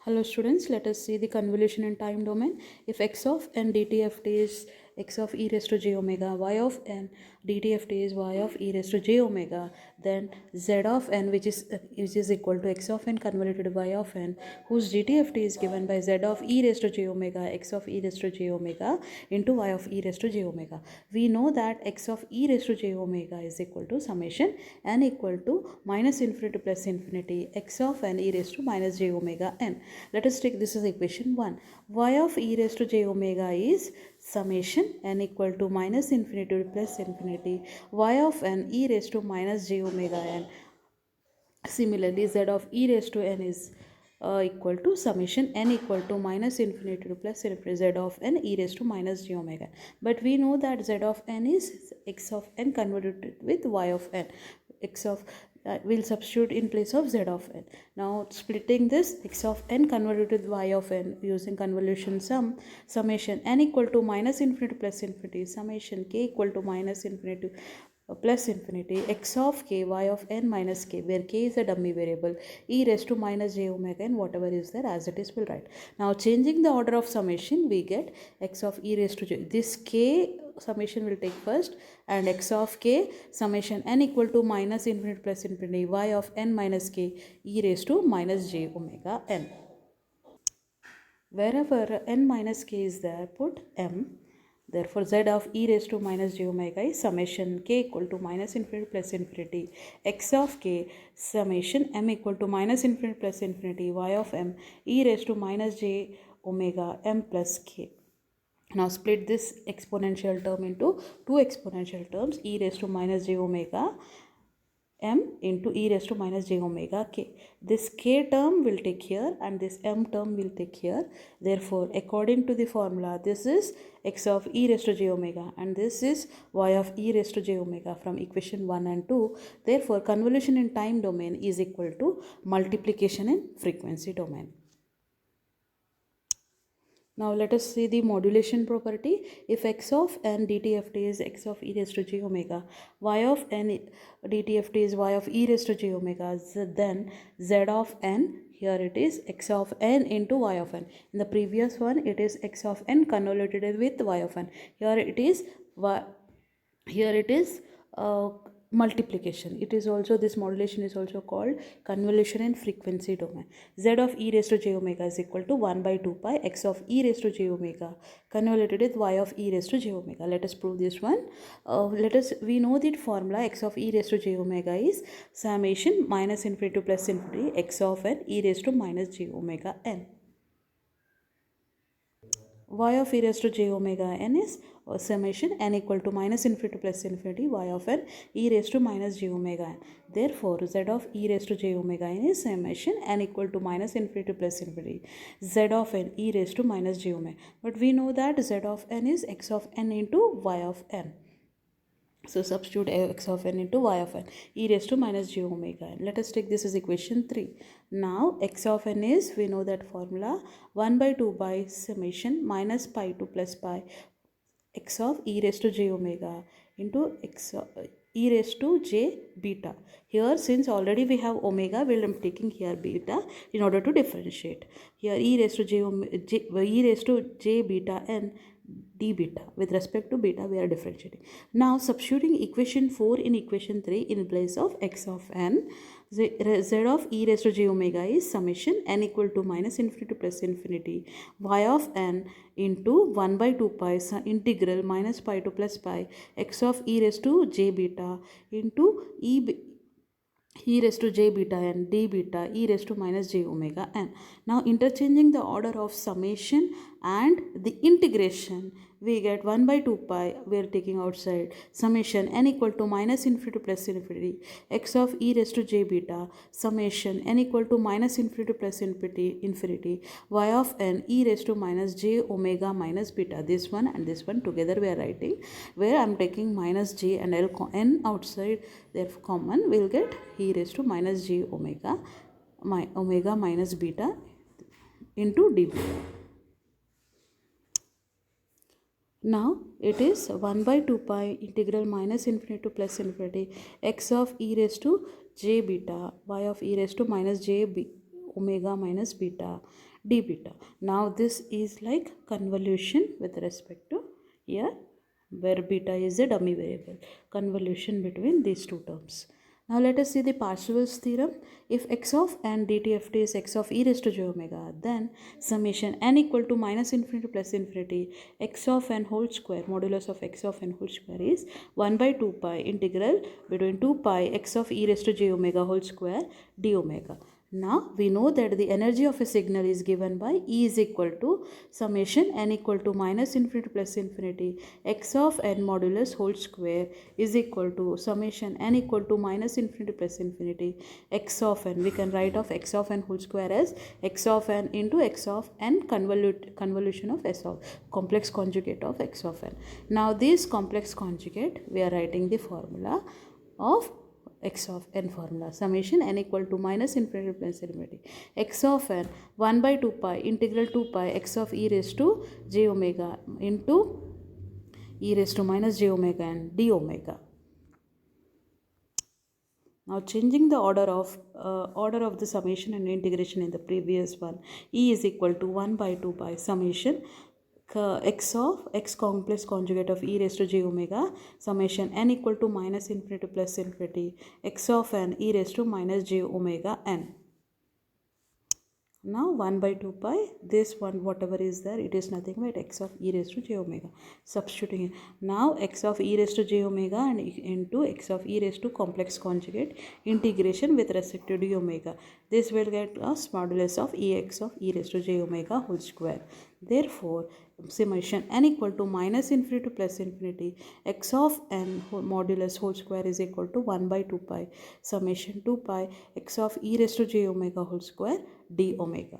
Hello students, let us see the convolution in time domain. If x of n DTFT is x of e raised to j omega, y of n DTFT is y of e raised to j omega, then z of n which is equal to x of n convoluted y of n, whose DTFT is given by z of e raised to j omega, x of e raised to j omega into y of e raised to j omega. We know that x of e raised to j omega is equal to summation n equal to minus infinity plus infinity x of n e raised to minus j omega n. Let us take this as equation 1. Y of e raised to j omega is summation n equal to minus infinity plus infinity y of n e raised to minus j omega n. Similarly, z of e raised to n is equal to summation n equal to minus infinity to plus infinity z of n e raised to minus j omega. But we know that z of n is x of n convoluted with y of n. X of we'll substitute in place of z of n. Now splitting this x of n convoluted with y of n using convolution summation n equal to minus infinity plus infinity summation k equal to minus infinity plus infinity x of k y of n minus k, where k is a dummy variable, e raised to minus j omega n, whatever is there as it is we'll write. Now changing the order of summation, we get x of e raised to j, this k summation will take first, and x of k summation n equal to minus infinity plus infinity y of n minus k e raised to minus j omega n. Wherever n minus k is there, put m. Therefore, z of e raised to minus j omega is summation k equal to minus infinity plus infinity x of k summation m equal to minus infinity plus infinity y of m e raised to minus j omega m plus k. Now split this exponential term into two exponential terms, e raised to minus j omega m into e raised to minus j omega k. This k term will take here and this m term will take here. Therefore, according to the formula, this is x of e raised to j omega and this is y of e raised to j omega from equation 1 and 2. Therefore, convolution in time domain is equal to multiplication in frequency domain. Now let us see the modulation property. If x of n DTFT is x of e raised to j omega, y of n DTFT is y of e raised to j omega, then z of n, here it is x of n into y of n. In the previous one, it is x of n convoluted with y of n. Here it is multiplication. It is also, this modulation is also called convolution in frequency domain. Z of e raised to j omega is equal to 1 by 2 pi x of e raised to j omega convoluted with y of e raised to j omega. Let us prove this one. We know that formula x of e raised to j omega is summation minus infinity to plus infinity x of n e raised to minus j omega n. Y of e raised to j omega n is summation n equal to minus infinity plus infinity y of n e raised to minus j omega n. Therefore, z of e raised to j omega n is summation n equal to minus infinity plus infinity z of n e raised to minus j omega. But we know that z of n is x of n into y of n. So substitute x of n into y of n e raised to minus j omega n. Let us take this as equation 3. Now x of n is, we know that formula, 1 by 2 by summation minus pi to plus pi x of e raised to j omega into x e raised to j beta. Here, since already we have omega, we are taking here beta in order to differentiate. Here e raised to e raised to j beta n d beta. With respect to beta, we are differentiating. Now substituting equation 4 in equation 3 in place of x of n, z of e raised to j omega is summation n equal to minus infinity to plus infinity y of n into 1 by 2 pi integral minus pi to plus pi x of e raised to j beta into e raised to j beta n d beta e raised to minus j omega n. Now interchanging the order of summation and the integration, we get 1 by 2 pi, we are taking outside, summation n equal to minus infinity plus infinity x of e raised to j beta summation n equal to minus infinity plus infinity y of n e raised to minus j omega minus beta. This one and this one together we are writing, where I am taking minus j and n outside, therefore common, we will get e raised to minus j omega minus beta into d beta. Now it is 1 by 2 pi integral minus infinity to plus infinity x of e raised to j beta y of e raised to minus j omega minus beta d beta. Now this is like convolution with respect to here, where beta is a dummy variable. Convolution between these two terms. Now let us see the Parseval's theorem. If x of n DTFT is x of e raised to j omega, then summation n equal to minus infinity plus infinity x of n whole square, modulus of x of n whole square is 1 by 2 pi integral between 2 pi x of e raised to j omega whole square d omega. Now we know that the energy of a signal is given by E is equal to summation n equal to minus infinity plus infinity x of n modulus whole square is equal to summation n equal to minus infinity plus infinity x of n. We can write of x of n whole square as x of n into x of n convolution of s of complex conjugate of x of n. Now this complex conjugate, we are writing the formula of x of n formula, summation n equal to minus infinity plus infinity x of n 1 by 2 pi integral 2 pi x of e raised to j omega into e raised to minus j omega and d omega. Now changing the order of the summation and integration in the previous one, E is equal to 1 by 2 pi summation x of x complex conjugate of e raised to j omega summation n equal to minus infinity plus infinity x of n e raised to minus j omega n. Now 1 by 2 pi, this one whatever is there, it is nothing but x of e raised to j omega. Substituting it. Now x of e raised to j omega and into x of e raised to complex conjugate integration with respect to d omega. This will get us modulus of ex of e raised to j omega whole square. Therefore, summation n equal to minus infinity to plus infinity x of n modulus whole square is equal to 1 by 2 pi summation 2 pi x of e raised to j omega whole square d omega.